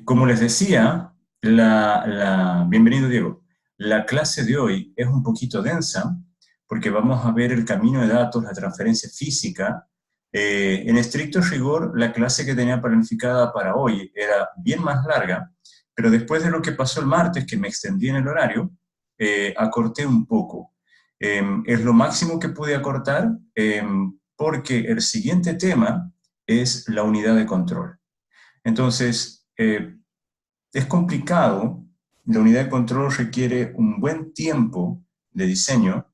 Como les decía, bienvenido Diego, la clase de hoy es un poquito densa porque vamos a ver el camino de datos, la transferencia física. En estricto rigor, la clase que tenía planificada para hoy era bien más larga, pero después de lo que pasó el martes, que me extendí en el horario, acorté un poco. Es lo máximo que pude acortar porque el siguiente tema es la unidad de control. Entonces, es complicado, la unidad de control requiere un buen tiempo de diseño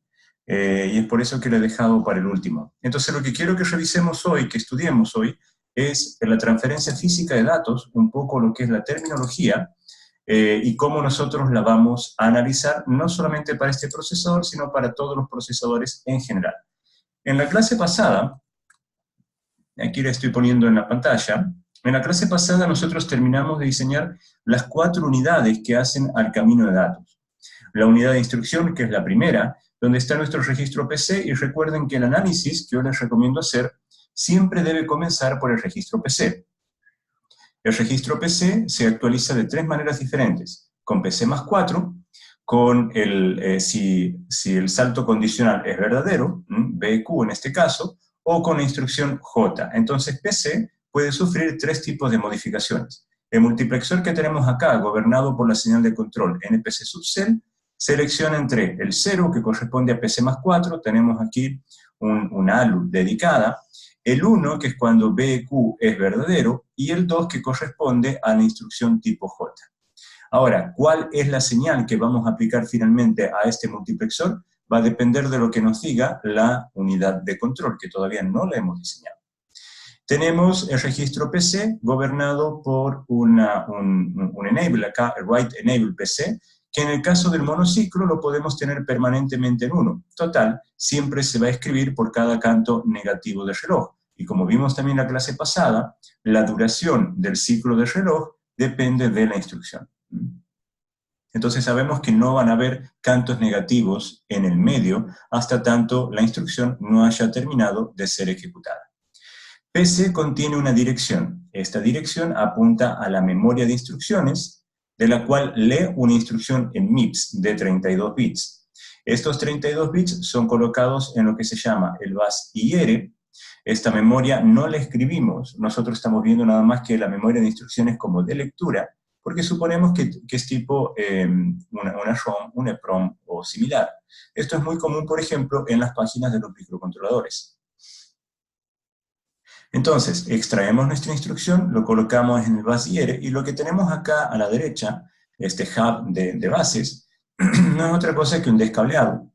y es por eso que lo he dejado para el último. Entonces lo que quiero que revisemos hoy, que estudiemos hoy, es la transferencia física de datos, un poco lo que es la terminología y cómo nosotros la vamos a analizar, no solamente para este procesador, sino para todos los procesadores en general. En la clase pasada, aquí la estoy poniendo en la pantalla. En la clase pasada nosotros terminamos de diseñar las 4 unidades que hacen al camino de datos. La unidad de instrucción, que es la primera, donde está nuestro registro PC, y recuerden que el análisis que yo les recomiendo hacer siempre debe comenzar por el registro PC. El registro PC se actualiza de 3 maneras diferentes, con PC más 4, con si el salto condicional es verdadero, BQ en este caso, o con la instrucción J. Entonces PC puede sufrir 3 tipos de modificaciones. El multiplexor que tenemos acá, gobernado por la señal de control NPC subcell, selecciona entre el 0, que corresponde a PC más 4, tenemos aquí una ALU dedicada, el 1, que es cuando BQ es verdadero, y el 2, que corresponde a la instrucción tipo J. Ahora, ¿cuál es la señal que vamos a aplicar finalmente a este multiplexor? Va a depender de lo que nos diga la unidad de control, que todavía no la hemos diseñado. Tenemos el registro PC gobernado por un enable acá, el write enable PC, que en el caso del monociclo lo podemos tener permanentemente en 1. Total, siempre se va a escribir por cada canto negativo del reloj. Y como vimos también en la clase pasada, la duración del ciclo del reloj depende de la instrucción. Entonces sabemos que no van a haber cantos negativos en el medio hasta tanto la instrucción no haya terminado de ser ejecutada. PC contiene una dirección. Esta dirección apunta a la memoria de instrucciones, de la cual lee una instrucción en MIPS de 32 bits. Estos 32 bits son colocados en lo que se llama el bus IR. Esta memoria no la escribimos, nosotros estamos viendo nada más que la memoria de instrucciones como de lectura, porque suponemos que es tipo una ROM, un EPROM o similar. Esto es muy común, por ejemplo, en las páginas de los microcontroladores. Entonces, extraemos nuestra instrucción, lo colocamos en el bus IR, y lo que tenemos acá a la derecha, este hub de bases, no es otra cosa que un descableado,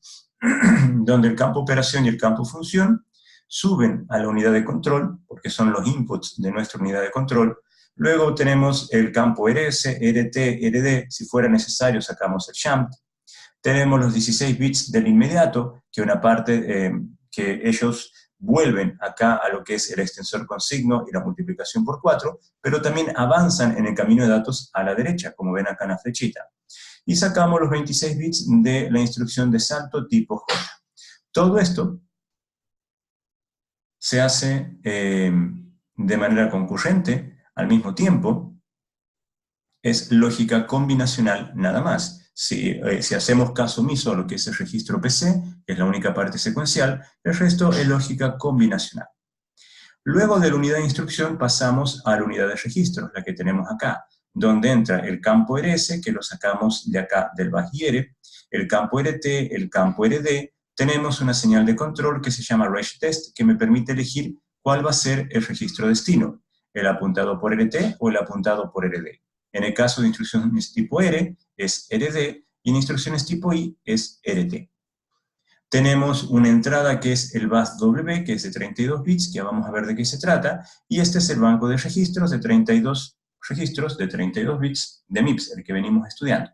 donde el campo operación y el campo función suben a la unidad de control, porque son los inputs de nuestra unidad de control. Luego tenemos el campo RS, RT, RD, si fuera necesario sacamos el shunt. Tenemos los 16 bits del inmediato, que una parte que ellos vuelven acá a lo que es el extensor con signo y la multiplicación por 4, pero también avanzan en el camino de datos a la derecha, como ven acá en la flechita. Y sacamos los 26 bits de la instrucción de salto tipo J. Todo esto se hace de manera concurrente, al mismo tiempo, es lógica combinacional nada más. Si hacemos caso omiso a lo que es el registro PC, que es la única parte secuencial, el resto es lógica combinacional. Luego de la unidad de instrucción pasamos a la unidad de registros, la que tenemos acá, donde entra el campo RS, que lo sacamos de acá del bus IR, el campo RT, el campo RD. Tenemos una señal de control que se llama regTest, que me permite elegir cuál va a ser el registro destino, el apuntado por RT o el apuntado por RD. En el caso de instrucciones tipo R es RD y en instrucciones tipo I es RT. Tenemos una entrada que es el bus W, que es de 32 bits, que ya vamos a ver de qué se trata, y este es el banco de registros de 32 registros de 32 bits de MIPS, el que venimos estudiando,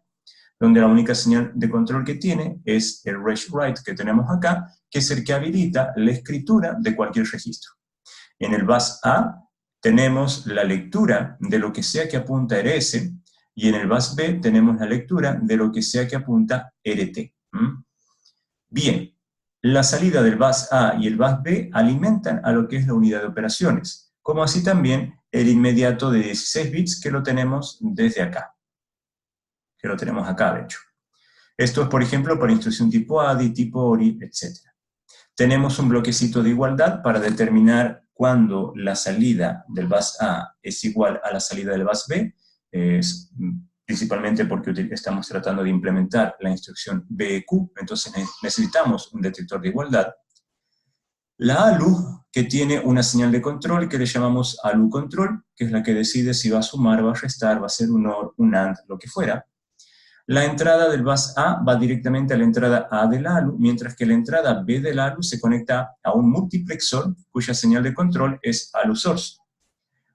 donde la única señal de control que tiene es el read-write que tenemos acá, que es el que habilita la escritura de cualquier registro. En el bus A tenemos la lectura de lo que sea que apunta RS, y en el bus B tenemos la lectura de lo que sea que apunta RT. Bien, la salida del bus A y el bus B alimentan a lo que es la unidad de operaciones, como así también el inmediato de 16 bits que lo tenemos desde acá. Que lo tenemos acá, de hecho. Esto es, por ejemplo, para instrucción tipo ADI, tipo ORI, etc. Tenemos un bloquecito de igualdad para determinar cuándo la salida del bus A es igual a la salida del bus B, principalmente porque estamos tratando de implementar la instrucción BEQ, entonces necesitamos un detector de igualdad. La ALU, que tiene una señal de control que le llamamos ALU control, que es la que decide si va a sumar, va a restar, va a hacer un OR, un AND, lo que fuera. La entrada del bus A va directamente a la entrada A del ALU, mientras que la entrada B del ALU se conecta a un multiplexor cuya señal de control es ALU source.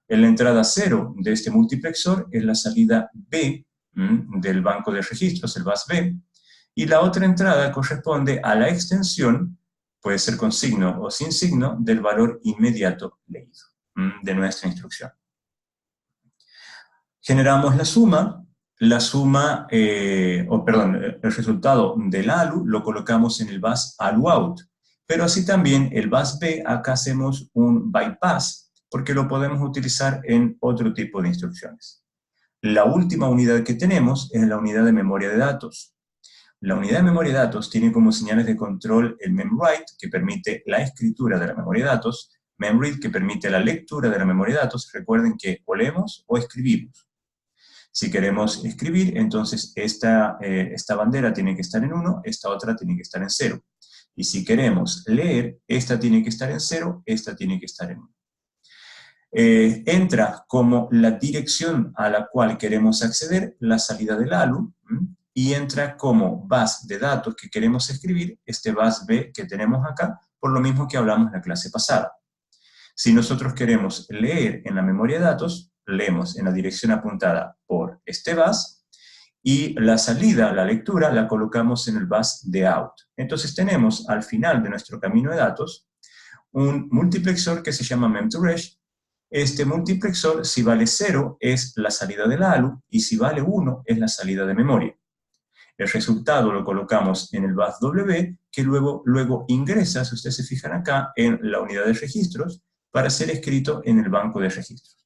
En la entrada 0 de este multiplexor es la salida B del banco de registros, el bus B, y la otra entrada corresponde a la extensión, puede ser con signo o sin signo, del valor inmediato leído de nuestra instrucción. Generamos la suma, el resultado del ALU lo colocamos en el bus ALU out, pero así también el bus B, acá hacemos un bypass, porque lo podemos utilizar en otro tipo de instrucciones. La última unidad que tenemos es la unidad de memoria de datos. La unidad de memoria de datos tiene como señales de control el memWrite, que permite la escritura de la memoria de datos, memRead, que permite la lectura de la memoria de datos. Recuerden que o leemos o escribimos. Si queremos escribir, entonces esta bandera tiene que estar en 1, esta otra tiene que estar en 0. Y si queremos leer, esta tiene que estar en 0, esta tiene que estar en 1. Entra como la dirección a la cual queremos acceder, la salida del ALU, y entra como bus de datos que queremos escribir, este bus B que tenemos acá, por lo mismo que hablamos en la clase pasada. Si nosotros queremos leer en la memoria de datos, leemos en la dirección apuntada por este bus, y la salida, la lectura, la colocamos en el bus de out. Entonces tenemos al final de nuestro camino de datos un multiplexor que se llama mem2resh. Este multiplexor, si vale 0, es la salida del ALU, y si vale 1, es la salida de memoria. El resultado lo colocamos en el bus W, que luego ingresa, si ustedes se fijan acá, en la unidad de registros, para ser escrito en el banco de registros.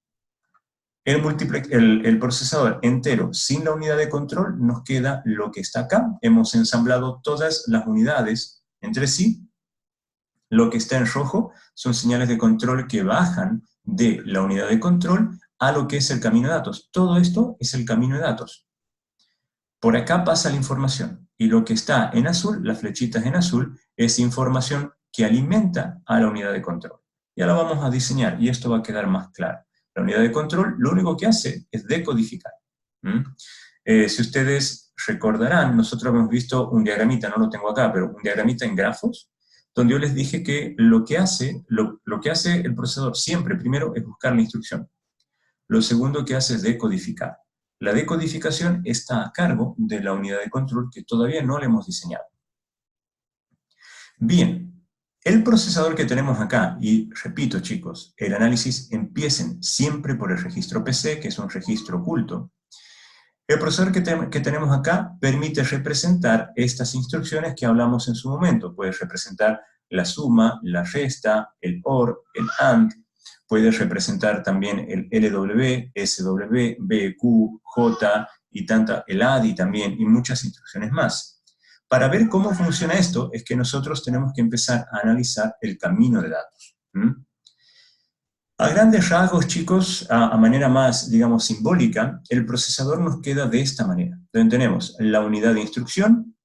El procesador entero sin la unidad de control nos queda lo que está acá. Hemos ensamblado todas las unidades entre sí. Lo que está en rojo son señales de control que bajan de la unidad de control a lo que es el camino de datos. Todo esto es el camino de datos. Por acá pasa la información. Y lo que está en azul, las flechitas en azul, es información que alimenta a la unidad de control. Ya la vamos a diseñar y esto va a quedar más claro. La unidad de control lo único que hace es decodificar. Si ustedes recordarán, nosotros hemos visto un diagramita, no lo tengo acá, pero un diagramita en grafos, donde yo les dije que lo que hace el procesador siempre, primero, es buscar la instrucción. Lo segundo que hace es decodificar. La decodificación está a cargo de la unidad de control que todavía no le hemos diseñado. Bien. El procesador que tenemos acá, y repito chicos, el análisis empiecen siempre por el registro PC, que es un registro oculto. El procesador que tenemos acá permite representar estas instrucciones que hablamos en su momento. Puede representar la suma, la resta, el OR, el AND. Puede representar también el LW, SW, BQ, J, y el ADI también, y muchas instrucciones más. Para ver cómo funciona esto, es que nosotros tenemos que empezar a analizar el camino de datos. A grandes rasgos, chicos, a manera más, digamos, simbólica, el procesador nos queda de esta manera. Donde tenemos la unidad de instrucción,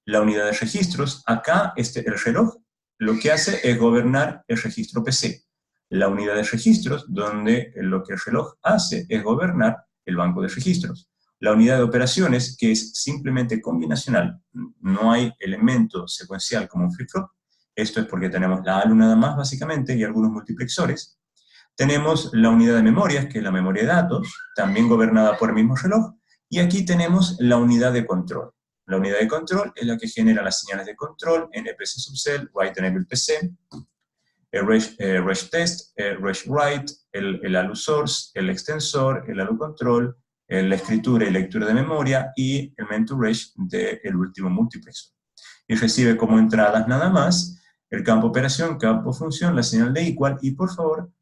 la unidad de registros. Acá, el reloj, lo que hace es gobernar el registro PC. La unidad de registros, donde lo que el reloj hace es gobernar el banco de registros. La unidad de operaciones, que es simplemente combinacional, no hay elemento secuencial como un flip-flop. Esto es porque tenemos la ALU nada más, básicamente, y algunos multiplexores. Tenemos la unidad de memorias, que es la memoria de datos, también gobernada por el mismo reloj. Y aquí tenemos la unidad de control. La unidad de control es la que genera las señales de control, NPC subcell, write enable PC, el RESH test, el RESH write, el ALU source, el extensor, el ALU control, la escritura y lectura de memoria, y el mem2resh del último multiplexor. Y recibe como entradas nada más el campo operación, campo función, la señal de equal, y por favor,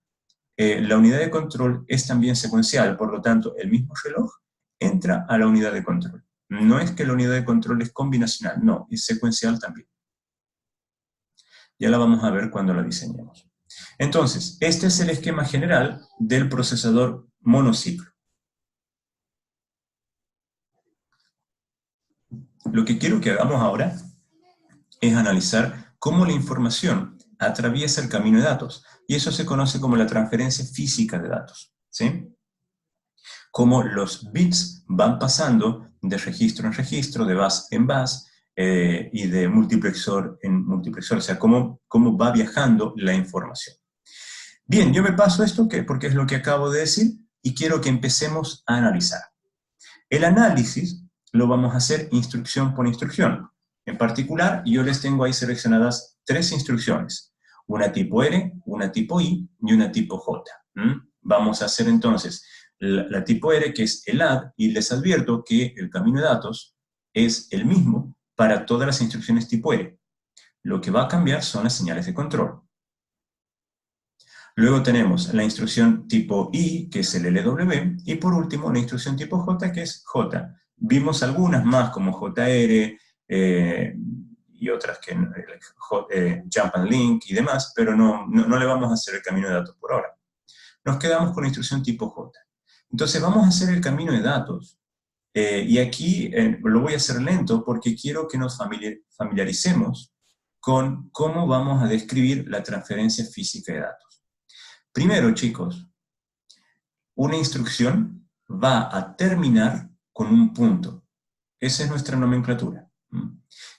la unidad de control es también secuencial, por lo tanto, el mismo reloj entra a la unidad de control. No es que la unidad de control es combinacional, no, es secuencial también. Ya la vamos a ver cuando la diseñemos. Entonces, este es el esquema general del procesador monociclo. Lo que quiero que hagamos ahora es analizar cómo la información atraviesa el camino de datos, y eso se conoce como la transferencia física de datos, ¿sí? Cómo los bits van pasando de registro en registro, de bus en bus, y de multiplexor en multiplexor, o sea, cómo va viajando la información. Bien, yo me paso esto porque es lo que acabo de decir, y quiero que empecemos a analizar. El análisis lo vamos a hacer instrucción por instrucción. En particular, yo les tengo ahí seleccionadas 3 instrucciones. Una tipo R, una tipo I y una tipo J. Vamos a hacer entonces la tipo R, que es el add, y les advierto que el camino de datos es el mismo para todas las instrucciones tipo R. Lo que va a cambiar son las señales de control. Luego tenemos la instrucción tipo I, que es el LW, y por último la instrucción tipo J, que es J. Vimos algunas más como JR y otras que Jump and Link y demás, pero no le vamos a hacer el camino de datos por ahora. Nos quedamos con la instrucción tipo J. Entonces vamos a hacer el camino de datos, y aquí lo voy a hacer lento porque quiero que nos familiaricemos con cómo vamos a describir la transferencia física de datos. Primero, chicos, una instrucción va a terminar con un punto. Esa es nuestra nomenclatura.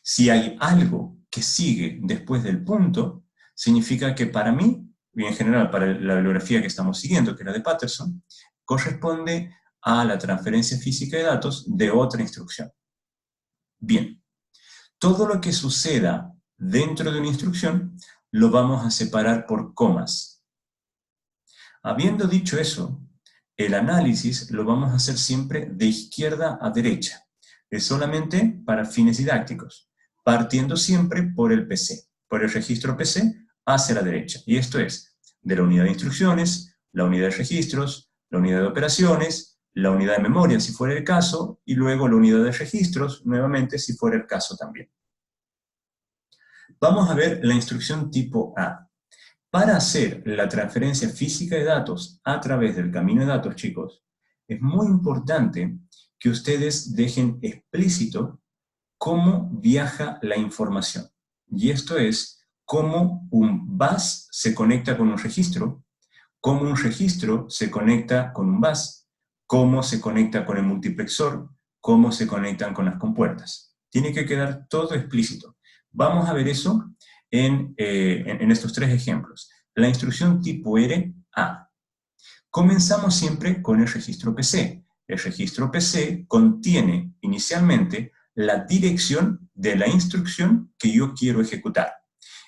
Si hay algo que sigue después del punto, significa que para mí, y en general para la bibliografía que estamos siguiendo, que es la de Patterson, corresponde a la transferencia física de datos de otra instrucción. Bien, todo lo que suceda dentro de una instrucción lo vamos a separar por comas. Habiendo dicho eso, el análisis lo vamos a hacer siempre de izquierda a derecha. Es solamente para fines didácticos, partiendo siempre por el PC, por el registro PC hacia la derecha. Y esto es de la unidad de instrucciones, la unidad de registros, la unidad de operaciones, la unidad de memoria si fuera el caso, y luego la unidad de registros, nuevamente si fuera el caso también. Vamos a ver la instrucción tipo A. Para hacer la transferencia física de datos a través del camino de datos, chicos, es muy importante que ustedes dejen explícito cómo viaja la información. Y esto es cómo un bus se conecta con un registro, cómo un registro se conecta con un bus, cómo se conecta con el multiplexor, cómo se conectan con las compuertas. Tiene que quedar todo explícito. Vamos a ver eso en estos 3 ejemplos. La instrucción tipo R, A. Comenzamos siempre con el registro PC. El registro PC contiene inicialmente la dirección de la instrucción que yo quiero ejecutar.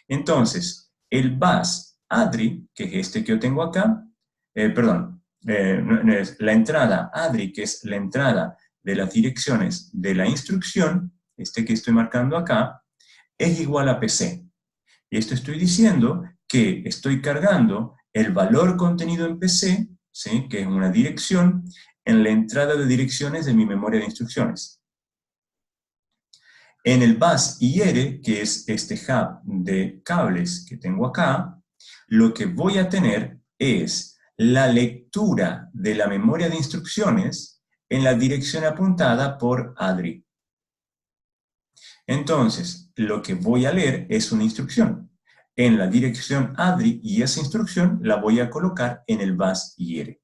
Entonces, el bus ADRI, que es este que yo tengo acá, la entrada ADRI, que es la entrada de las direcciones de la instrucción, este que estoy marcando acá, es igual a PC. Y esto estoy diciendo que estoy cargando el valor contenido en PC, ¿sí?, que es una dirección, en la entrada de direcciones de mi memoria de instrucciones. En el bus IR, que es este hub de cables que tengo acá, lo que voy a tener es la lectura de la memoria de instrucciones en la dirección apuntada por ADRI. Entonces, lo que voy a leer es una instrucción en la dirección ADRI y esa instrucción la voy a colocar en el bus IR.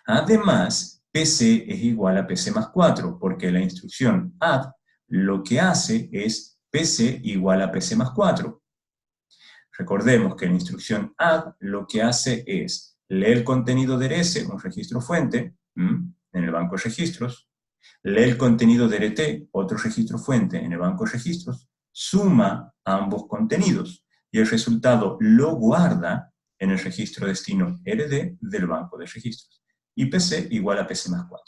Además, PC es igual a PC más 4 porque la instrucción add lo que hace es PC igual a PC más 4. Recordemos que la instrucción add lo que hace es leer el contenido de RS, un registro fuente, en el banco de registros, lee el contenido de RT, otro registro fuente en el banco de registros, suma ambos contenidos y el resultado lo guarda en el registro destino RD del banco de registros. Y PC igual a PC más 4.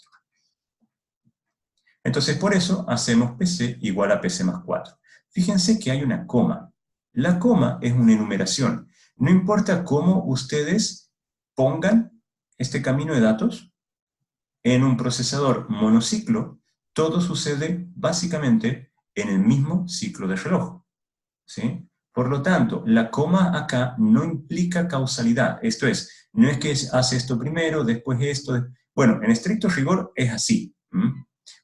Entonces, por eso hacemos PC igual a PC más 4. Fíjense que hay una coma. La coma es una enumeración. No importa cómo ustedes pongan este camino de datos en un procesador monociclo, todo sucede básicamente en el mismo ciclo de reloj, ¿sí? Por lo tanto, la coma acá no implica causalidad. Esto es, no es que hace esto primero, después esto. Bueno, en estricto rigor es así.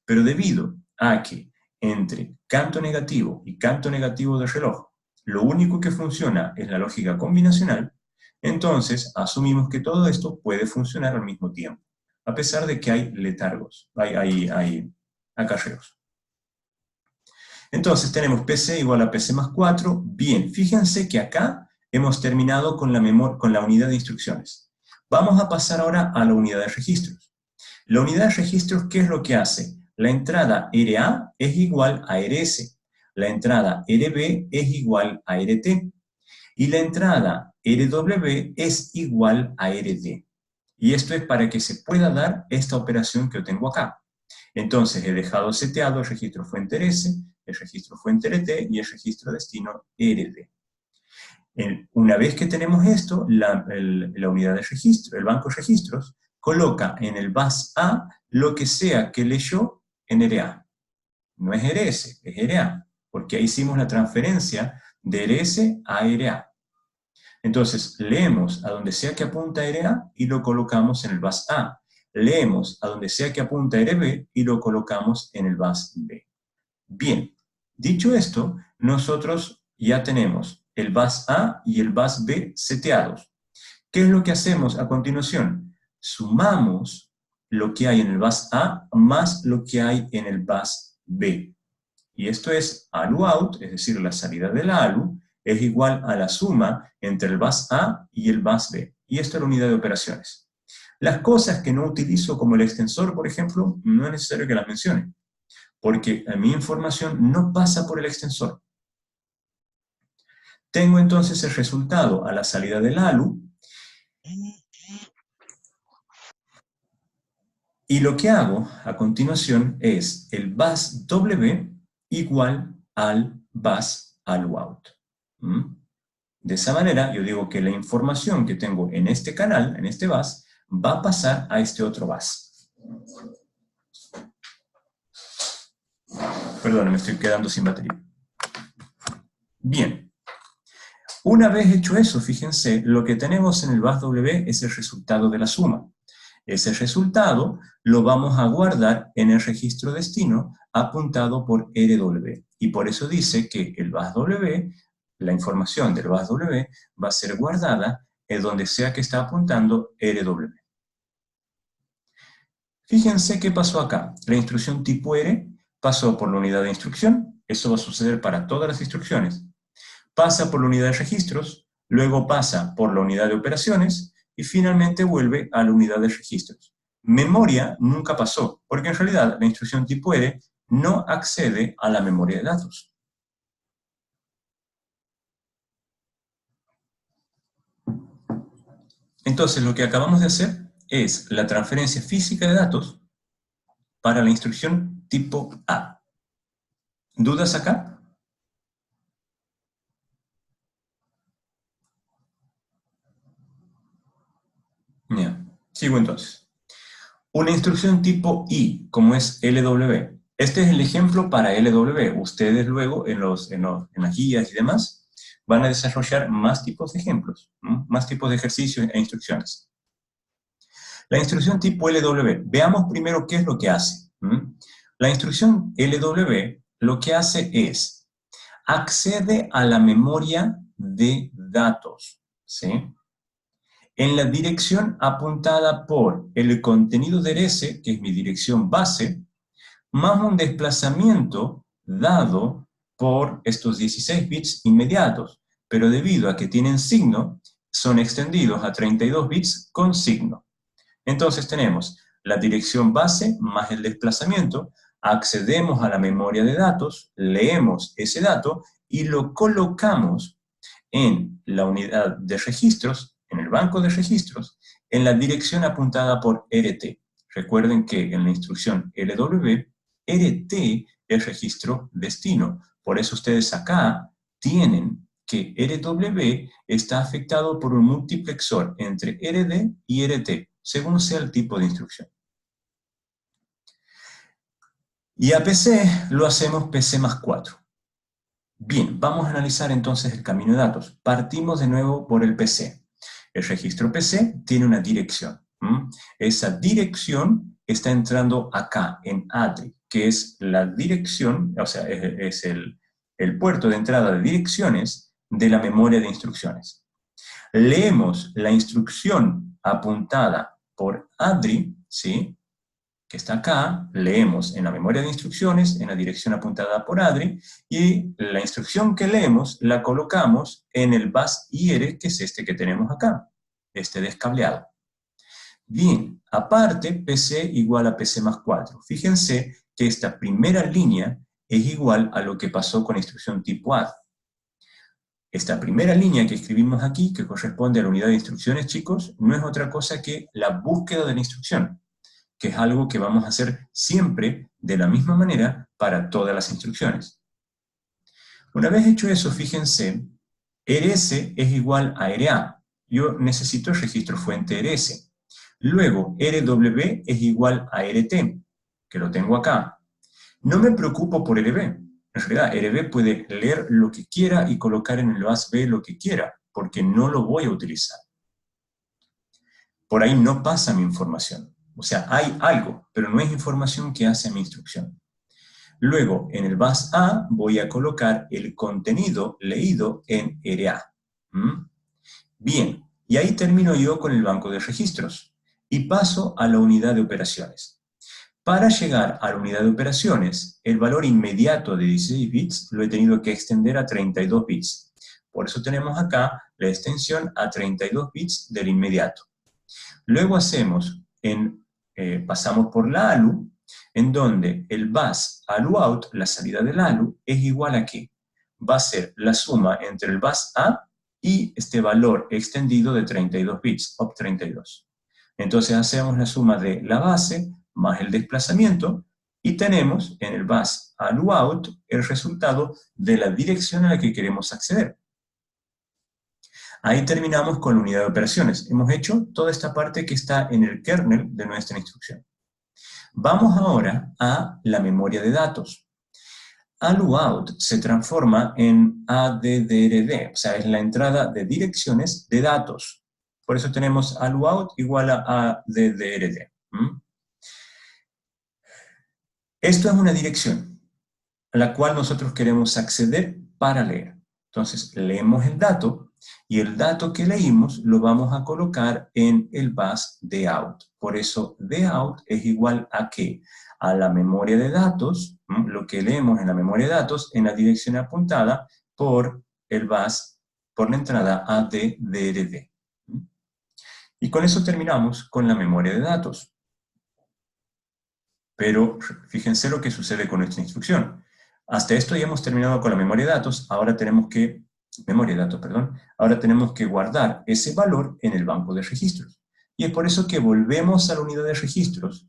Pero debido a que entre canto negativo y canto negativo del reloj, lo único que funciona es la lógica combinacional, entonces asumimos que todo esto puede funcionar al mismo tiempo, a pesar de que hay letargos, hay acarreos. Entonces tenemos PC igual a PC más 4. Bien, fíjense que acá hemos terminado con la unidad de instrucciones. Vamos a pasar ahora a la unidad de registros. La unidad de registros, ¿qué es lo que hace? La entrada RA es igual a RS, la entrada RB es igual a RT, y la entrada RW es igual a RD. Y esto es para que se pueda dar esta operación que yo tengo acá. Entonces he dejado seteado el registro fuente RS, el registro fuente RT y el registro destino RD. Una vez que tenemos esto, la unidad de registro, el banco de registros, coloca en el bus A lo que sea que leyó en RA. No es RS, es RA, porque ahí hicimos la transferencia de RS a RA. Entonces, leemos a donde sea que apunta RA y lo colocamos en el bus A. Leemos a donde sea que apunta RB y lo colocamos en el bus B. Bien, dicho esto, nosotros ya tenemos el bus A y el bus B seteados. ¿Qué es lo que hacemos a continuación? Sumamos lo que hay en el bus A más lo que hay en el bus B. Y esto es ALU out, es decir, la salida del ALU, es igual a la suma entre el bus A y el bus B. Y esto es la unidad de operaciones. Las cosas que no utilizo como el extensor, por ejemplo, no es necesario que las mencione, porque mi información no pasa por el extensor. Tengo entonces el resultado a la salida del ALU, y lo que hago a continuación es el bus W igual al bus ALU out. De esa manera, yo digo que la información que tengo en este canal, en este bus, va a pasar a este otro bus. Perdón, me estoy quedando sin batería. Bien. Una vez hecho eso, fíjense, lo que tenemos en el bus W es el resultado de la suma. Ese resultado lo vamos a guardar en el registro destino apuntado por RW. Y por eso dice que el bus W, la información del bus W, va a ser guardada en donde sea que está apuntando RW. Fíjense qué pasó acá. La instrucción tipo R pasó por la unidad de instrucción. Eso va a suceder para todas las instrucciones. Pasa por la unidad de registros, luego pasa por la unidad de operaciones y finalmente vuelve a la unidad de registros. Memoria nunca pasó, porque en realidad la instrucción tipo R no accede a la memoria de datos. Entonces lo que acabamos de hacer es la transferencia física de datos para la instrucción tipo A. ¿Dudas acá? Ya, sigo entonces. Una instrucción tipo I, como es LW. Este es el ejemplo para LW. Ustedes luego, en las guías y demás, van a desarrollar más tipos de ejemplos, más tipos de ejercicios e instrucciones. La instrucción tipo LW. Veamos primero qué es lo que hace. La instrucción LW lo que hace es, accede a la memoria de datos, ¿sí? En la dirección apuntada por el contenido de RS, que es mi dirección base, más un desplazamiento dado por estos 16 bits inmediatos, pero debido a que tienen signo, son extendidos a 32 bits con signo. Entonces tenemos la dirección base más el desplazamiento, accedemos a la memoria de datos, leemos ese dato y lo colocamos en la unidad de registros, en el banco de registros, en la dirección apuntada por RT. Recuerden que en la instrucción LW, RT es registro destino. Por eso ustedes acá tienen que RW está afectado por un multiplexor entre RD y RT, según sea el tipo de instrucción. Y a PC lo hacemos PC más 4. Bien, vamos a analizar entonces el camino de datos. Partimos de nuevo por el PC. El registro PC tiene una dirección. Esa dirección está entrando acá, en ADRI, que es la dirección, o sea, es el puerto de entrada de direcciones de la memoria de instrucciones. Leemos la instrucción apuntada por ADRI, ¿sí?, que está acá, leemos en la memoria de instrucciones, en la dirección apuntada por ADRI, y la instrucción que leemos la colocamos en el bus IR, que es este que tenemos acá, este descableado. Bien, aparte, PC igual a PC más 4. Fíjense que esta primera línea es igual a lo que pasó con la instrucción tipo add. Esta primera línea que escribimos aquí, que corresponde a la unidad de instrucciones, chicos, no es otra cosa que la búsqueda de la instrucción, que es algo que vamos a hacer siempre de la misma manera para todas las instrucciones. Una vez hecho eso, fíjense, RS es igual a RA. Yo necesito el registro fuente RS. Luego, RW es igual a RT, que lo tengo acá. No me preocupo por RB. En realidad, RB puede leer lo que quiera y colocar en el bus B lo que quiera, porque no lo voy a utilizar. Por ahí no pasa mi información. O sea, hay algo, pero no es información que hace mi instrucción. Luego, en el bus A voy a colocar el contenido leído en RA. Bien, y ahí termino yo con el banco de registros y paso a la unidad de operaciones. Para llegar a la unidad de operaciones, el valor inmediato de 16 bits lo he tenido que extender a 32 bits. Por eso tenemos acá la extensión a 32 bits del inmediato. Luego pasamos por la ALU, en donde el bus ALU-out, la salida del ALU, es igual a ¿qué? Va a ser la suma entre el bus A y este valor extendido de 32 bits, op32. Entonces hacemos la suma de la base más el desplazamiento y tenemos en el bus ALU-out el resultado de la dirección a la que queremos acceder. Ahí terminamos con la unidad de operaciones. Hemos hecho toda esta parte que está en el kernel de nuestra instrucción. Vamos ahora a la memoria de datos. ALU-out se transforma en ADDRD, o sea, es la entrada de direcciones de datos. Por eso tenemos ALU-out igual a ADDRD. Esto es una dirección a la cual nosotros queremos acceder para leer. Entonces, leemos el dato, y el dato que leímos lo vamos a colocar en el bus DOUT. Por eso, DOUT es igual a ¿qué? A la memoria de datos, lo que leemos en la memoria de datos, en la dirección apuntada por el bus, por la entrada ADDRD. Y con eso terminamos con la memoria de datos. Pero fíjense lo que sucede con esta instrucción. Hasta esto ya hemos terminado con la memoria de datos, ahora tenemos que ahora tenemos que guardar ese valor en el banco de registros. Y es por eso que volvemos a la unidad de registros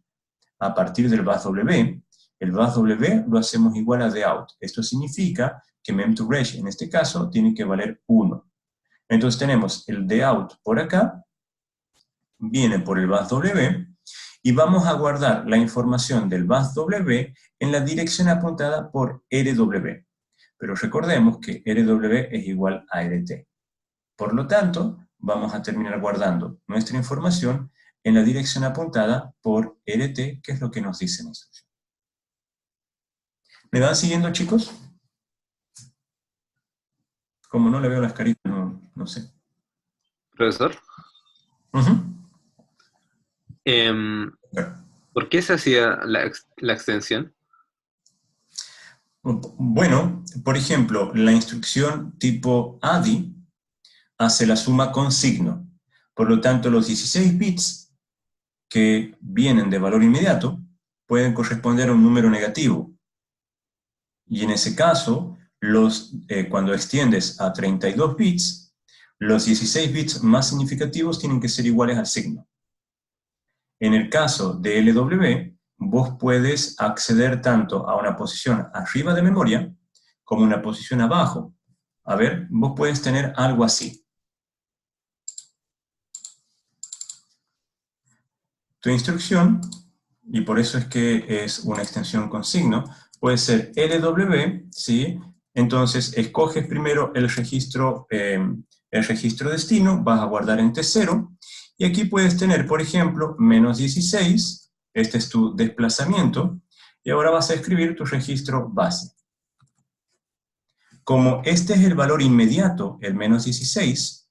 a partir del bus W. El bus W lo hacemos igual a DOUT. Esto significa que mem2reg en este caso tiene que valer 1. Entonces tenemos el DOUT por acá, viene por el bus W, y vamos a guardar la información del bus W en la dirección apuntada por RW. Pero recordemos que RW es igual a RT. Por lo tanto, vamos a terminar guardando nuestra información en la dirección apuntada por RT, que es lo que nos dice la instrucción. ¿Me van siguiendo, chicos? Como no le veo las caritas, no sé. Profesor. ¿Por qué se hacía la extensión? Bueno, por ejemplo, la instrucción tipo ADI hace la suma con signo. Por lo tanto, los 16 bits que vienen de valor inmediato pueden corresponder a un número negativo. Y en ese caso, cuando extiendes a 32 bits, los 16 bits más significativos tienen que ser iguales al signo. En el caso de LW, vos puedes acceder tanto a una posición arriba de memoria como una posición abajo. A ver, vos puedes tener algo así. Tu instrucción, y por eso es que es una extensión con signo, puede ser LW, ¿sí? Entonces, escoges primero el registro destino, vas a guardar en T0, y aquí puedes tener, por ejemplo, menos 16, este es tu desplazamiento, y ahora vas a escribir tu registro base. Como este es el valor inmediato, el menos 16,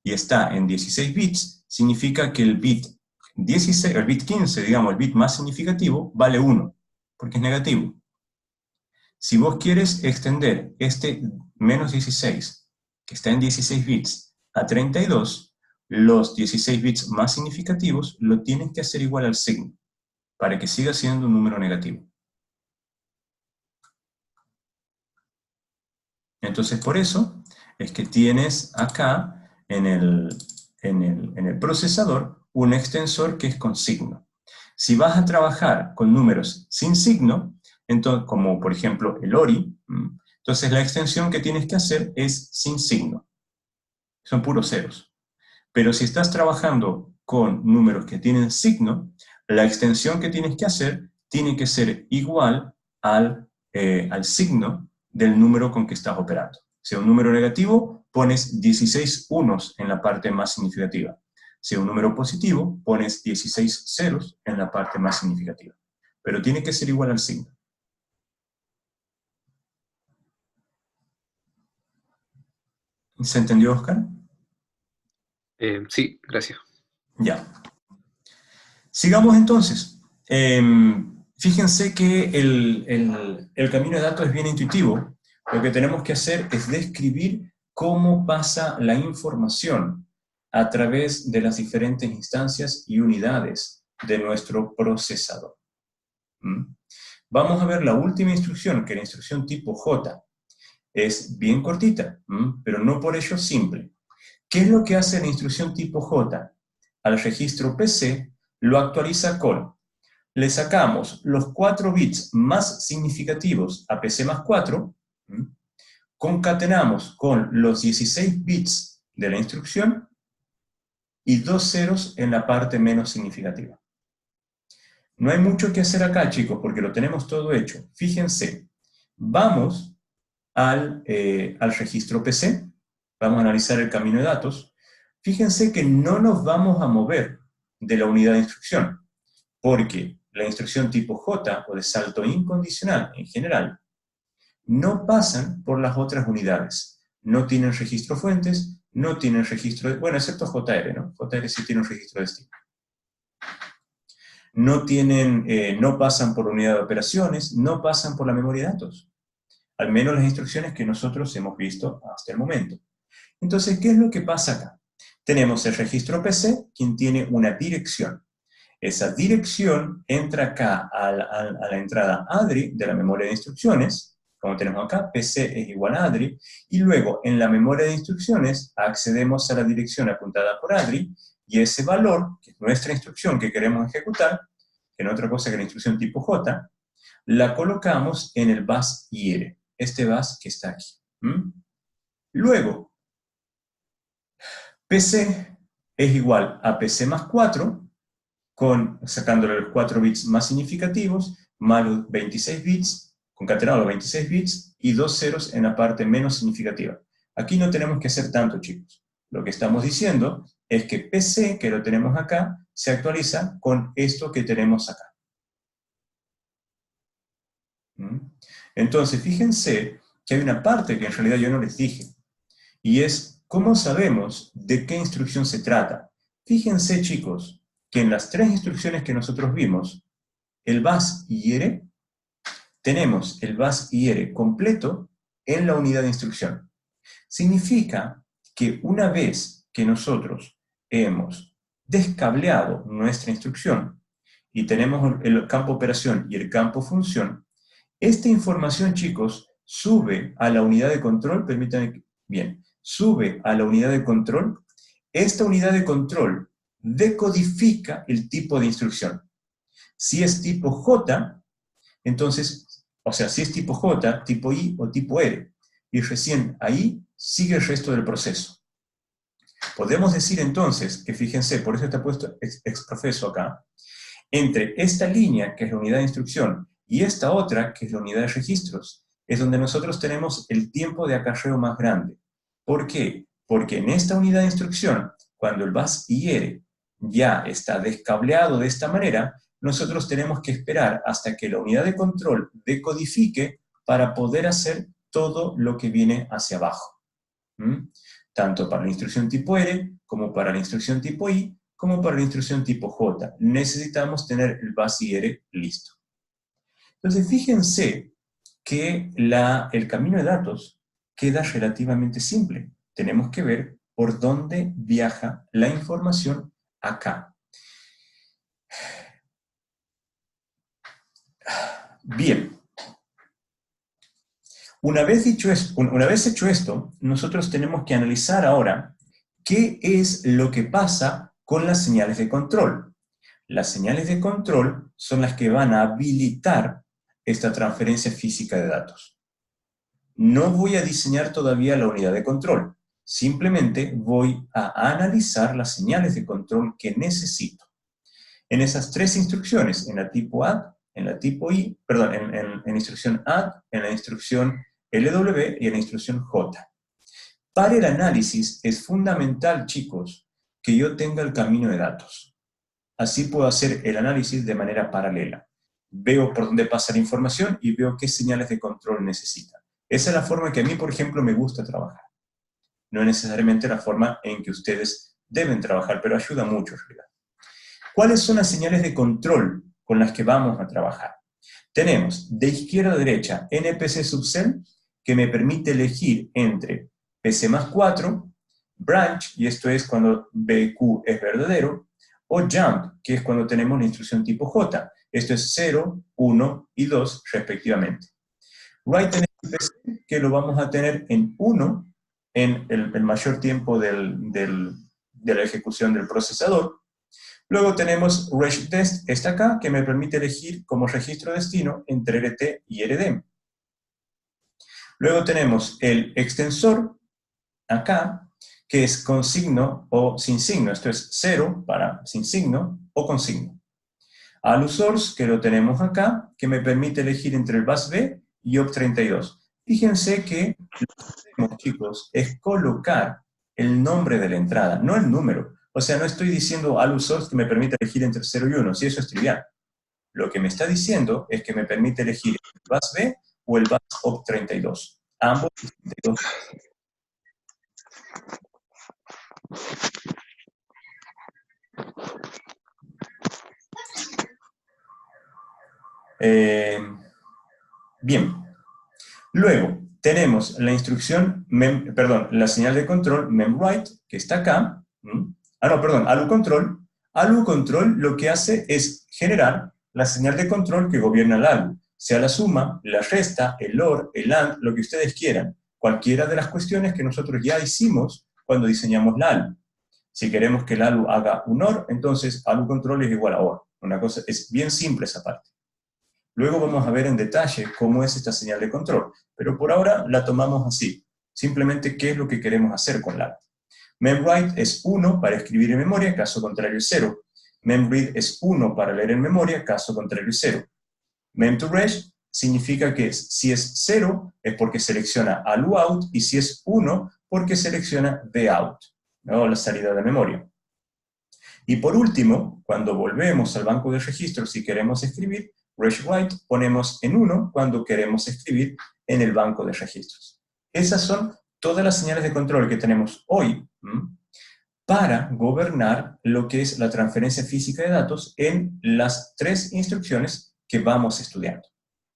y está en 16 bits, significa que el bit 16, el bit 15, digamos, el bit más significativo, vale 1, porque es negativo. Si vos quieres extender este menos 16, que está en 16 bits, a 32, los 16 bits más significativos lo tienes que hacer igual al signo, para que siga siendo un número negativo. Entonces, por eso es que tienes acá en el procesador un extensor que es con signo. Si vas a trabajar con números sin signo, entonces, como por ejemplo el ORI, entonces la extensión que tienes que hacer es sin signo. Son puros ceros. Pero si estás trabajando con números que tienen signo, la extensión que tienes que hacer tiene que ser igual al signo del número con que estás operando. Si es un número negativo, pones 16 unos en la parte más significativa. Si es un número positivo, pones 16 ceros en la parte más significativa. Pero tiene que ser igual al signo. ¿Se entendió, Oscar? Sí, gracias. Ya. Sigamos entonces. Fíjense que el camino de datos es bien intuitivo. Lo que tenemos que hacer es describir cómo pasa la información a través de las diferentes instancias y unidades de nuestro procesador. Vamos a ver la última instrucción, que es la instrucción tipo J. Es bien cortita, pero no por ello simple. ¿Qué es lo que hace la instrucción tipo J? Al registro PC lo actualiza con, le sacamos los 4 bits más significativos a PC más 4, concatenamos con los 16 bits de la instrucción y 2 ceros en la parte menos significativa. No hay mucho que hacer acá, chicos, porque lo tenemos todo hecho. Fíjense, vamos al registro PC, vamos a analizar el camino de datos. Fíjense que no nos vamos a mover de la unidad de instrucción, porque la instrucción tipo J o de salto incondicional en general no pasan por las otras unidades. No tienen registro fuentes, no tienen registro de, bueno, excepto JR, ¿no? JR sí tiene un registro de destino. No tienen, no pasan por unidad de operaciones, no pasan por la memoria de datos. Al menos las instrucciones que nosotros hemos visto hasta el momento. Entonces, ¿qué es lo que pasa acá? Tenemos el registro PC, quien tiene una dirección. Esa dirección entra acá a la entrada ADRI de la memoria de instrucciones, como tenemos acá, PC es igual a ADRI, y luego en la memoria de instrucciones accedemos a la dirección apuntada por ADRI, y ese valor, que es nuestra instrucción que queremos ejecutar, que no es otra cosa que la instrucción tipo J, la colocamos en el bus IR, este bus que está aquí. Luego, PC es igual a PC más 4, sacándole los 4 bits más significativos, más los 26 bits, concatenado los 26 bits, y 2 ceros en la parte menos significativa. Aquí no tenemos que hacer tanto, chicos. Lo que estamos diciendo es que PC, que lo tenemos acá, se actualiza con esto que tenemos acá. Entonces, fíjense que hay una parte que en realidad yo no les dije, y es cómo sabemos de qué instrucción se trata. Fíjense, chicos, que en las 3 instrucciones que nosotros vimos, el bus IR, tenemos el bus IR completo en la unidad de instrucción. Significa que una vez que nosotros hemos descableado nuestra instrucción y tenemos el campo operación y el campo función, esta información, chicos, sube a la unidad de control, permítanme, bien, sube a la unidad de control. Esta unidad de control decodifica el tipo de instrucción. Si es tipo J, entonces, o sea, si es tipo J, tipo I o tipo R. y recién ahí sigue el resto del proceso. Podemos decir entonces que, fíjense, por eso está puesto exprofeso acá, entre esta línea, que es la unidad de instrucción, y esta otra, que es la unidad de registros, es donde nosotros tenemos el tiempo de acarreo más grande. ¿Por qué? Porque en esta unidad de instrucción, cuando el bus IR ya está descableado de esta manera, nosotros tenemos que esperar hasta que la unidad de control decodifique para poder hacer todo lo que viene hacia abajo. Tanto para la instrucción tipo R, como para la instrucción tipo I, como para la instrucción tipo J. Necesitamos tener el bus IR listo. Entonces, fíjense que el camino de datos queda relativamente simple. Tenemos que ver por dónde viaja la información acá. Bien. Una vez hecho esto, nosotros tenemos que analizar ahora qué es lo que pasa con las señales de control. Las señales de control son las que van a habilitar esta transferencia física de datos. No voy a diseñar todavía la unidad de control, simplemente voy a analizar las señales de control que necesito. En esas tres instrucciones, en la tipo add, en la tipo I, perdón, en instrucción add, en la instrucción LW y en la instrucción J. Para el análisis es fundamental, chicos, que yo tenga el camino de datos. Así puedo hacer el análisis de manera paralela. Veo por dónde pasa la información y veo qué señales de control necesita. Esa es la forma que a mí, por ejemplo, me gusta trabajar. No es necesariamente la forma en que ustedes deben trabajar, pero ayuda mucho en realidad. ¿Cuáles son las señales de control con las que vamos a trabajar? Tenemos de izquierda a derecha NPC subcell, que me permite elegir entre PC más 4, branch, y esto es cuando BQ es verdadero, o jump, que es cuando tenemos la instrucción tipo J. Esto es 0, 1 y 2 respectivamente. Write NPC, que lo vamos a tener en 1 en el mayor tiempo de la ejecución del procesador. Luego tenemos regtest, está acá, que me permite elegir como registro destino entre RT y RD. Luego tenemos el extensor, acá, que es con signo o sin signo. Esto es 0 para sin signo o con signo. AluSource, que lo tenemos acá, que me permite elegir entre el bus B y OP32. Fíjense que lo que hacemos, chicos, es colocar el nombre de la entrada, no el número. O sea, no estoy diciendo AluSource que me permite elegir entre 0 y 1, si eso es trivial. Lo que me está diciendo es que me permite elegir el bus B o el bus OP32. Ambos 32. Bien. Luego, tenemos la instrucción, la señal de control memWrite, que está acá. AluControl. AluControl lo que hace es generar la señal de control que gobierna el ALU, sea la suma, la resta, el OR, el AND, lo que ustedes quieran. Cualquiera de las cuestiones que nosotros ya hicimos cuando diseñamos la ALU. Si queremos que el ALU haga un OR, entonces AluControl es igual a OR. Una cosa, es bien simple esa parte. Luego vamos a ver en detalle cómo es esta señal de control, pero por ahora la tomamos así. Simplemente, ¿qué es lo que queremos hacer con la? memWrite es 1 para escribir en memoria, caso contrario es 0. memRead es 1 para leer en memoria, caso contrario es 0. memToReg significa que si es 0 es porque selecciona AluOut y si es 1 porque selecciona TheOut, ¿no? La salida de memoria. Y por último, cuando volvemos al banco de registros y queremos escribir, regWrite ponemos en 1 cuando queremos escribir en el banco de registros. Esas son todas las señales de control que tenemos hoy para gobernar lo que es la transferencia física de datos en las tres instrucciones que vamos estudiando.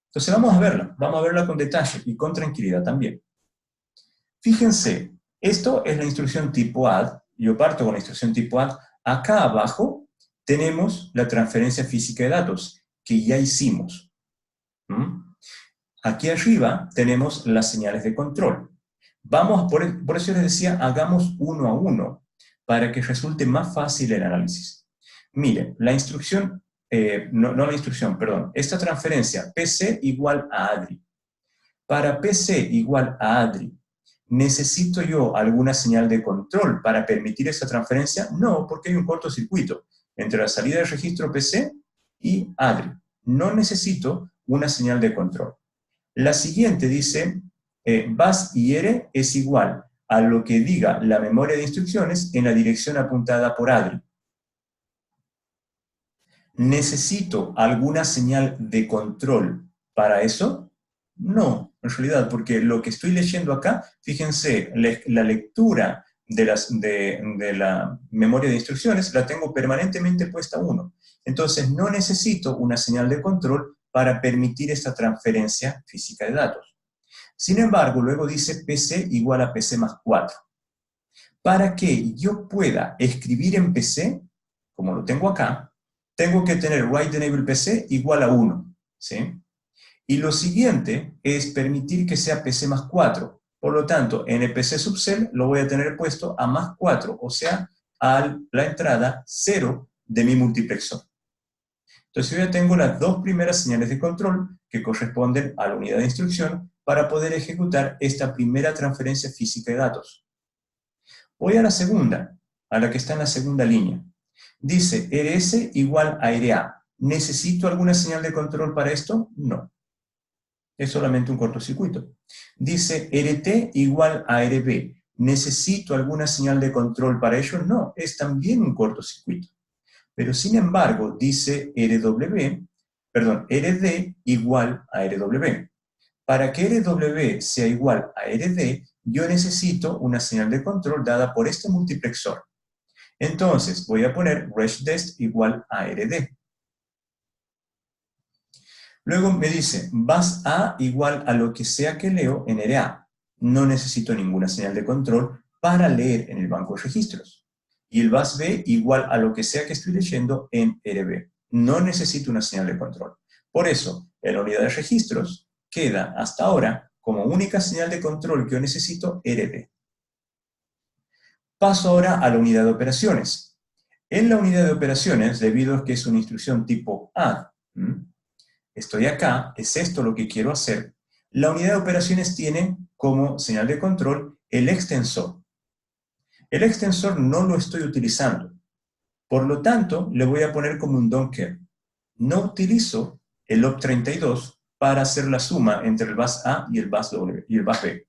Entonces vamos a verla con detalle y con tranquilidad también. Fíjense, esto es la instrucción tipo add, yo parto con la instrucción tipo add. Acá abajo tenemos la transferencia física de datos que ya hicimos. Aquí arriba tenemos las señales de control. Por eso les decía, hagamos uno a uno, para que resulte más fácil el análisis. Miren, la instrucción, esta transferencia, PC igual a ADRI. Para PC igual a ADRI, ¿necesito yo alguna señal de control para permitir esa transferencia? No, porque hay un cortocircuito entre la salida del registro PC y ADRI. No necesito una señal de control. La siguiente dice, bus IR es igual a lo que diga la memoria de instrucciones en la dirección apuntada por ADRI. ¿Necesito alguna señal de control para eso? No, en realidad, porque lo que estoy leyendo acá, fíjense, la lectura de la memoria de instrucciones la tengo permanentemente puesta a 1. Entonces, no necesito una señal de control para permitir esta transferencia física de datos. Sin embargo, luego dice PC igual a PC más 4. Para que yo pueda escribir en PC, como lo tengo acá, tengo que tener write enable PC igual a 1, ¿sí? Y lo siguiente es permitir que sea PC más 4. Por lo tanto, en el PC subcell lo voy a tener puesto a más 4, o sea, a la entrada 0 de mi multiplexor. Entonces yo ya tengo las dos primeras señales de control que corresponden a la unidad de instrucción para poder ejecutar esta primera transferencia física de datos. Voy a la segunda, a la que está en la segunda línea. Dice RS igual a RA. ¿Necesito alguna señal de control para esto? No. Es solamente un cortocircuito. Dice RT igual a RB. ¿Necesito alguna señal de control para ello? No, es también un cortocircuito. Pero sin embargo, dice RD igual a RW. Para que RW sea igual a RD, yo necesito una señal de control dada por este multiplexor. Entonces, voy a poner RegDest igual a RD. Luego me dice, bus A igual a lo que sea que leo en RA. No necesito ninguna señal de control para leer en el banco de registros. Y el bus B igual a lo que sea que estoy leyendo en RB. No necesito una señal de control. Por eso, en la unidad de registros queda hasta ahora como única señal de control que yo necesito RB. Paso ahora a la unidad de operaciones. En la unidad de operaciones, debido a que es una instrucción tipo add, estoy acá, es esto lo que quiero hacer, la unidad de operaciones tiene como señal de control el extensor. El extensor no lo estoy utilizando. Por lo tanto, le voy a poner como un don't care. No utilizo el op32 para hacer la suma entre el bus A y el bus B.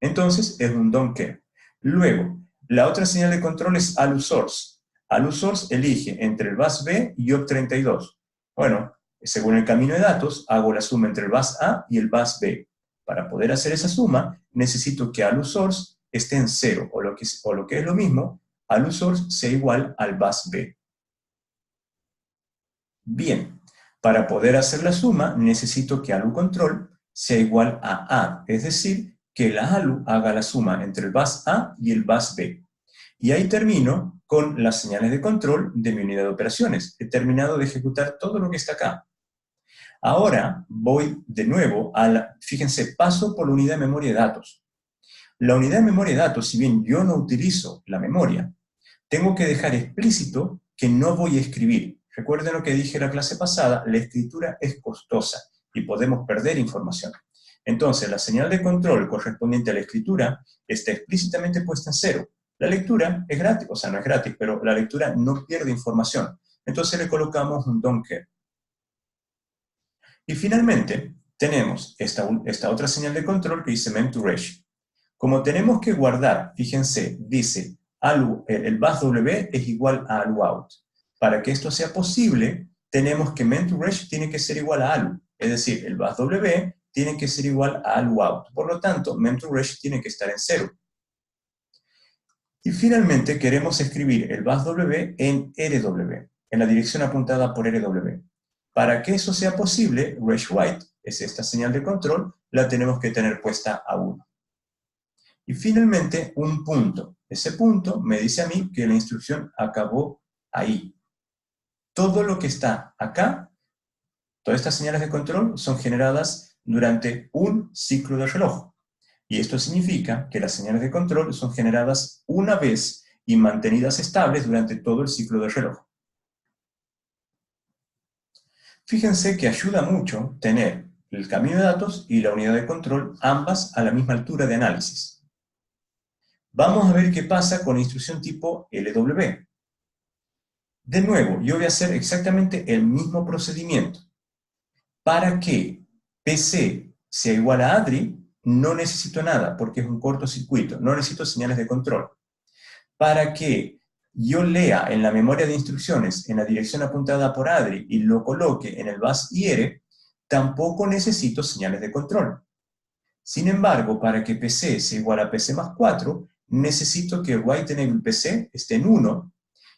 Entonces, es un don't care. Luego, la otra señal de control es ALU_source. ALU_source elige entre el bus B y op32. Bueno, según el camino de datos, hago la suma entre el bus A y el bus B. Para poder hacer esa suma, necesito que ALU_source esté en 0, o lo que es lo mismo, ALU_source sea igual al bus B. Bien, para poder hacer la suma, necesito que ALU_control sea igual a add, es decir, que la ALU haga la suma entre el bus A y el bus B. Y ahí termino con las señales de control de mi unidad de operaciones. He terminado de ejecutar todo lo que está acá. Ahora voy de nuevo fíjense, paso por la unidad de memoria de datos. La unidad de memoria de datos, si bien yo no utilizo la memoria, tengo que dejar explícito que no voy a escribir. Recuerden lo que dije en la clase pasada, la escritura es costosa y podemos perder información. Entonces, la señal de control correspondiente a la escritura está explícitamente puesta en 0. La lectura es gratis, o sea, no es gratis, pero la lectura no pierde información. Entonces le colocamos un don't care. Y finalmente, tenemos esta otra señal de control que dice mem_to_reg. Como tenemos que guardar, fíjense, dice el bus W es igual a ALU_out. Para que esto sea posible, tenemos que mem_to_reg tiene que ser igual a ALU. Es decir, el bus W tiene que ser igual a ALU_out. Por lo tanto, mem_to_reg tiene que estar en 0. Y finalmente queremos escribir el bus W en RW, en la dirección apuntada por RW. Para que eso sea posible, regWrite, es esta señal de control, la tenemos que tener puesta a 1. Y finalmente, un punto. Ese punto me dice a mí que la instrucción acabó ahí. Todo lo que está acá, todas estas señales de control son generadas durante un ciclo de reloj. Y esto significa que las señales de control son generadas una vez y mantenidas estables durante todo el ciclo de reloj. Fíjense que ayuda mucho tener el camino de datos y la unidad de control, ambas a la misma altura de análisis. Vamos a ver qué pasa con la instrucción tipo LW. De nuevo, yo voy a hacer exactamente el mismo procedimiento. Para que PC sea igual a ADRI, no necesito nada, porque es un cortocircuito, no necesito señales de control. Para que yo lea en la memoria de instrucciones en la dirección apuntada por ADRI y lo coloque en el bus IR, tampoco necesito señales de control. Sin embargo, para que PC sea igual a PC más 4, necesito que write enable PC esté en 1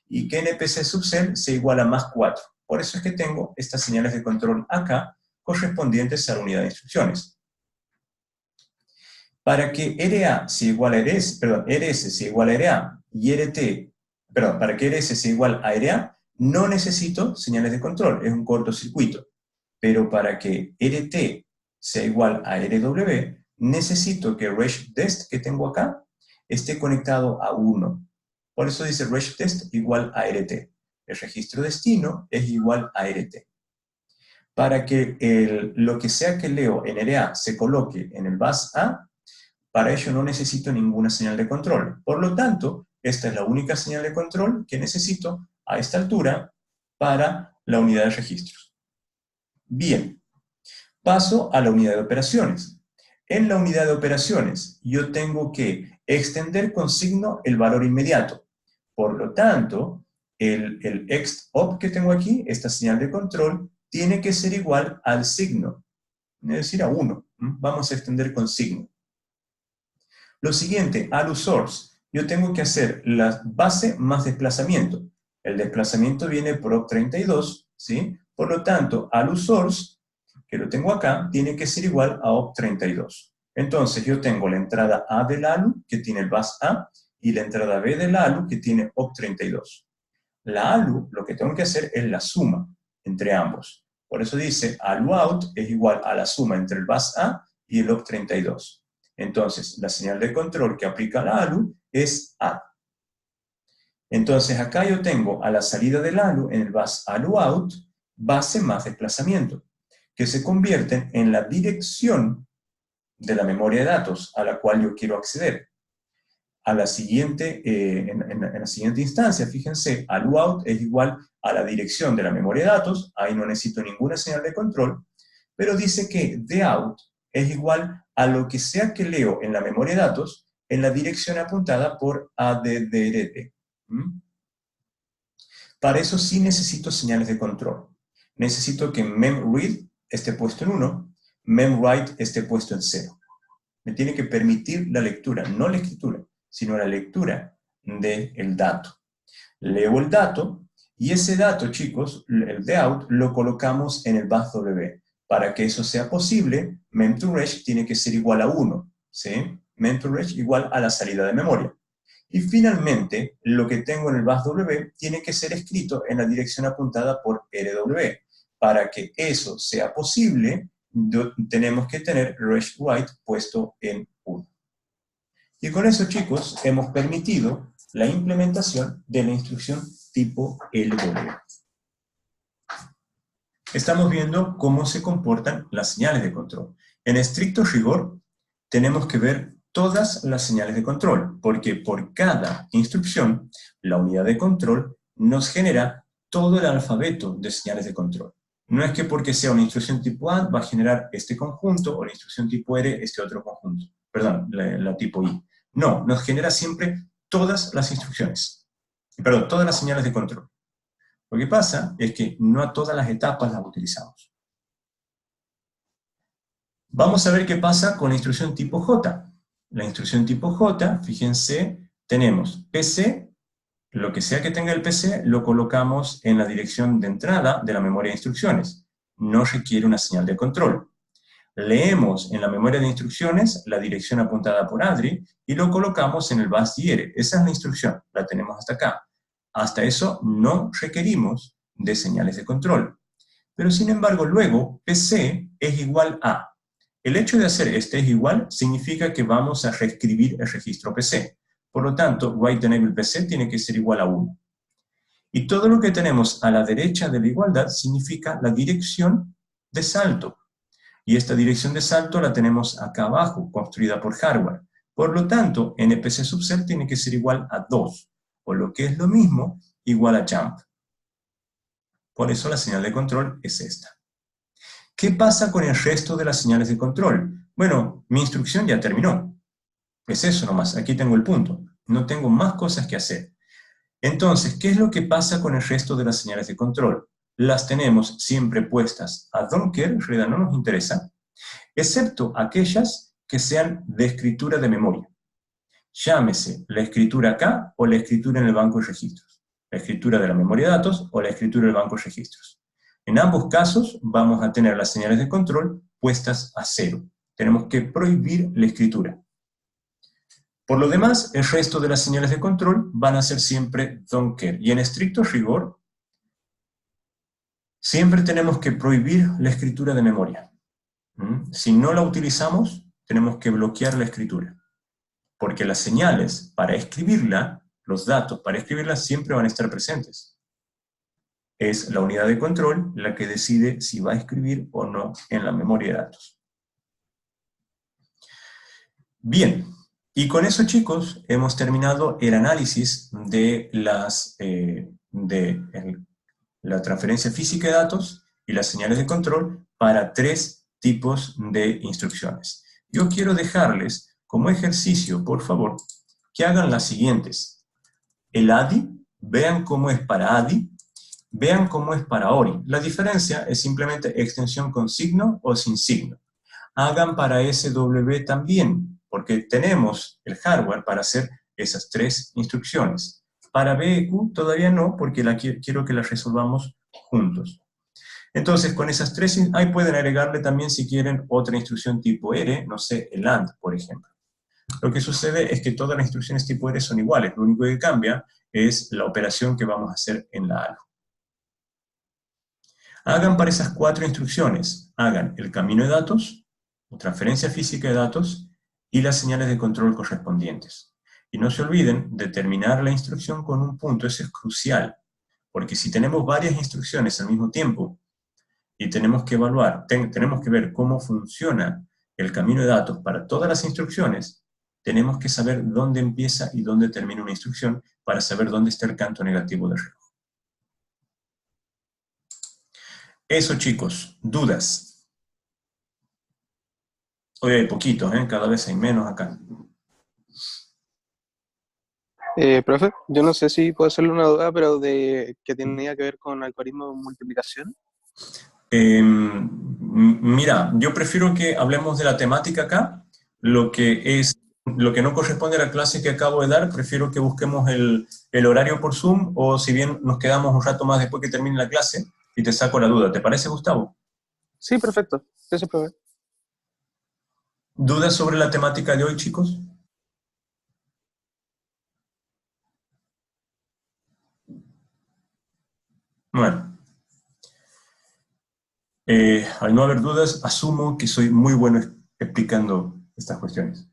y que npc subcell sea igual a más 4. Por eso es que tengo estas señales de control acá, correspondientes a la unidad de instrucciones. Para que RA sea igual a RS, perdón, RS sea igual a RA y RT, perdón, para que RS sea igual a RA, no necesito señales de control, es un cortocircuito. Pero para que RT sea igual a RW, necesito que RegTest que tengo acá esté conectado a 1. Por eso dice RegTest igual a RT. El registro destino es igual a RT. Para que lo que sea que leo en RA se coloque en el bus A, para ello no necesito ninguna señal de control. Por lo tanto, esta es la única señal de control que necesito a esta altura para la unidad de registros. Bien, paso a la unidad de operaciones. En la unidad de operaciones, yo tengo que extender con signo el valor inmediato. Por lo tanto, el EXT-OP que tengo aquí, esta señal de control, tiene que ser igual al signo, es decir, a 1. Vamos a extender con signo. Lo siguiente, ALU source. Yo tengo que hacer la base más desplazamiento. El desplazamiento viene por op32, ¿sí? Por lo tanto, ALU source, que lo tengo acá, tiene que ser igual a op32. Entonces, yo tengo la entrada A del ALU, que tiene el bus A, y la entrada B del ALU, que tiene op32. La ALU, lo que tengo que hacer es la suma entre ambos. Por eso dice, ALU out es igual a la suma entre el bus A y el op32. Entonces, la señal de control que aplica la ALU es add. Entonces, acá yo tengo a la salida del ALU, en el bus ALU out, base más desplazamiento, que se convierten en la dirección de la memoria de datos a la cual yo quiero acceder. A la siguiente, en la siguiente instancia, fíjense, ALU out es igual a la dirección de la memoria de datos, ahí no necesito ninguna señal de control, pero dice que the out es igual a lo que sea que leo en la memoria de datos en la dirección apuntada por ADDRT. Para eso sí necesito señales de control. Necesito que memRead esté puesto en 1, memWrite esté puesto en 0. Me tiene que permitir la lectura, no la escritura, sino la lectura del dato. Leo el dato, y ese dato, chicos, el DOUT, lo colocamos en el bus W. Para que eso sea posible, mem2reg tiene que ser igual a 1, ¿sí? Mem2reg igual a la salida de memoria. Y finalmente, lo que tengo en el bus W tiene que ser escrito en la dirección apuntada por RW. Para que eso sea posible, tenemos que tener regWrite puesto en 1. Y con eso, chicos, hemos permitido la implementación de la instrucción tipo LW. Estamos viendo cómo se comportan las señales de control. En estricto rigor, tenemos que ver todas las señales de control, porque por cada instrucción, la unidad de control nos genera todo el alfabeto de señales de control. No es que porque sea una instrucción tipo A va a generar este conjunto, o la instrucción tipo R este otro conjunto. Perdón, la tipo I. No, nos genera siempre todas las instrucciones. Perdón, todas las señales de control. Lo que pasa es que no a todas las etapas las utilizamos. Vamos a ver qué pasa con la instrucción tipo J. La instrucción tipo J, fíjense, tenemos PC, lo que sea que tenga el PC, lo colocamos en la dirección de entrada de la memoria de instrucciones. No requiere una señal de control. Leemos en la memoria de instrucciones la dirección apuntada por ADRI y lo colocamos en el bus IR. Esa es la instrucción, la tenemos hasta acá. Hasta eso no requerimos de señales de control. Pero sin embargo, luego, PC es igual a. El hecho de hacer este es igual significa que vamos a reescribir el registro PC. Por lo tanto, write enable PC tiene que ser igual a 1. Y todo lo que tenemos a la derecha de la igualdad significa la dirección de salto. y esta dirección de salto la tenemos acá abajo, construida por hardware. Por lo tanto, NPC subset tiene que ser igual a 2, o lo que es lo mismo, igual a jump. Por eso la señal de control es esta. ¿Qué pasa con el resto de las señales de control? Bueno, mi instrucción ya terminó. Es eso nomás, aquí tengo el punto. No tengo más cosas que hacer. Entonces, ¿qué es lo que pasa con el resto de las señales de control? Las tenemos siempre puestas a don't care, en realidad no nos interesa, excepto aquellas que sean de escritura de memoria. Llámese la escritura acá o la escritura en el banco de registros. La escritura de la memoria de datos o la escritura del banco de registros. En ambos casos vamos a tener las señales de control puestas a 0. Tenemos que prohibir la escritura. Por lo demás, el resto de las señales de control van a ser siempre don't care. Y en estricto rigor, siempre tenemos que prohibir la escritura de memoria. Si no la utilizamos, tenemos que bloquear la escritura. Porque las señales, para escribirla, los datos para escribirla siempre van a estar presentes. Es la unidad de control la que decide si va a escribir o no en la memoria de datos. Bien, y con eso, chicos, hemos terminado el análisis de la transferencia física de datos y las señales de control para 3 tipos de instrucciones. Yo quiero dejarles como ejercicio, por favor, que hagan las siguientes. El ADI, vean cómo es para ADI, vean cómo es para ORI. La diferencia es simplemente extensión con signo o sin signo. Hagan para SW también, porque tenemos el hardware para hacer esas 3 instrucciones. Para BEQ todavía no, porque quiero que las resolvamos juntos. Entonces, con esas 3, ahí pueden agregarle también, si quieren, otra instrucción tipo R, no sé, el AND, por ejemplo. Lo que sucede es que todas las instrucciones tipo R son iguales, lo único que cambia es la operación que vamos a hacer en la ALU. Hagan para esas 4 instrucciones, hagan el camino de datos, o transferencia física de datos, y las señales de control correspondientes. Y no se olviden de terminar la instrucción con un punto, eso es crucial, porque si tenemos varias instrucciones al mismo tiempo, y tenemos que evaluar, tenemos que ver cómo funciona el camino de datos para todas las instrucciones, tenemos que saber dónde empieza y dónde termina una instrucción para saber dónde está el canto negativo del reloj. Eso, chicos, dudas. Hoy hay poquitos, cada vez hay menos acá. Profe, yo no sé si puedo hacerle una duda, pero de que tenía que ver con algoritmo de multiplicación. Mira, yo prefiero que hablemos de la temática acá, lo que no corresponde a la clase que acabo de dar, prefiero que busquemos el horario por Zoom, o si bien nos quedamos un rato más después que termine la clase, y te saco la duda. ¿Te parece, Gustavo? Sí, perfecto. Gracias, profe. ¿Dudas sobre la temática de hoy, chicos? Bueno. Al no haber dudas, asumo que soy muy bueno explicando estas cuestiones.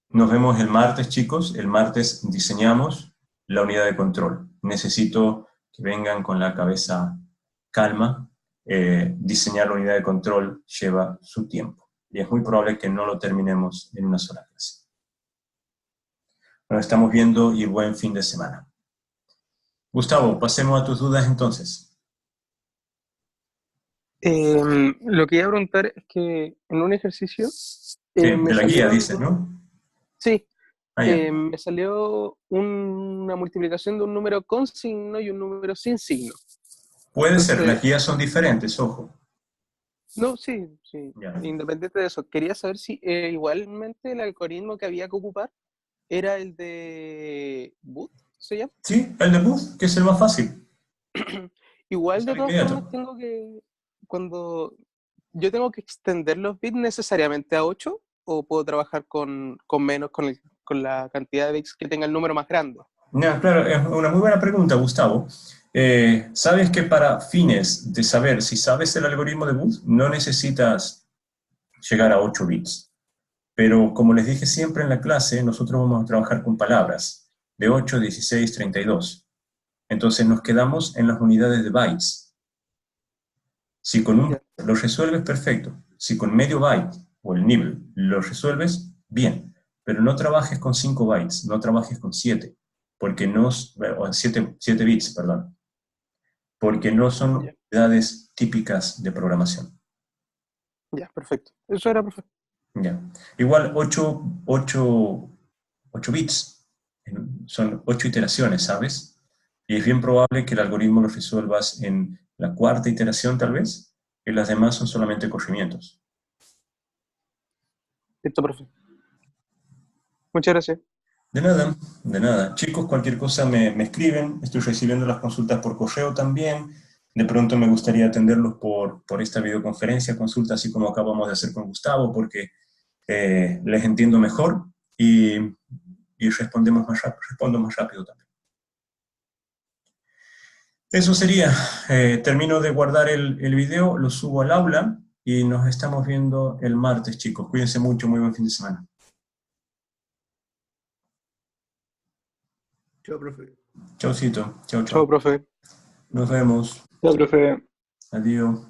Nos vemos el martes, chicos. El martes diseñamos la unidad de control. Necesito que vengan con la cabeza calma. Diseñar la unidad de control lleva su tiempo. Y es muy probable que no lo terminemos en una sola clase. Nos estamos viendo y buen fin de semana. Gustavo, pasemos a tus dudas entonces. Lo que iba a preguntar es que en un ejercicio... de la guía dices, ¿no? Sí. Ya. Me salió una multiplicación de un número con signo y un número sin signo. Puede Entonces, ser, las guías son diferentes, ojo. No, sí. Ya. Independiente de eso, quería saber si igualmente el algoritmo que había que ocupar era el de Booth, ¿se llama? Sí, el de Booth, que es el más fácil. Igual de todas inmediato. formas cuando yo tengo que extender los bits necesariamente a 8, o puedo trabajar con menos, con la cantidad de bits que tenga el número más grande. No, claro, es una muy buena pregunta, Gustavo. Sabes que para fines de saber si sabes el algoritmo de Booth, no necesitas llegar a 8 bits. Pero como les dije siempre en la clase, nosotros vamos a trabajar con palabras de 8, 16, 32. Entonces nos quedamos en las unidades de bytes. Si con un Ya. byte lo resuelves, perfecto. Si con medio byte o el nibble lo resuelves, bien. Pero no trabajes con 5 bytes, no trabajes con 7, porque no, o 7 bits, perdón, porque no son Ya, unidades típicas de programación. ya, perfecto. Eso era perfecto. Ya. Igual 8 bits son 8 iteraciones, ¿sabes? Y es bien probable que el algoritmo lo resuelvas en la cuarta iteración, tal vez, y las demás son solamente corrimientos. Listo, perfecto. Muchas gracias. De nada, de nada. Chicos, cualquier cosa me escriben. Estoy recibiendo las consultas por correo también. De pronto me gustaría atenderlos por esta videoconferencia, consulta así como acabamos de hacer con Gustavo, porque les entiendo mejor y respondemos más rápido, respondo más rápido también. Eso sería. Termino de guardar el video, lo subo al aula y nos estamos viendo el martes, chicos. Cuídense mucho, muy buen fin de semana. Chao, profe. Chaucito, chau, Chao, chau. profe. Nos vemos. Ya, profe. Adiós.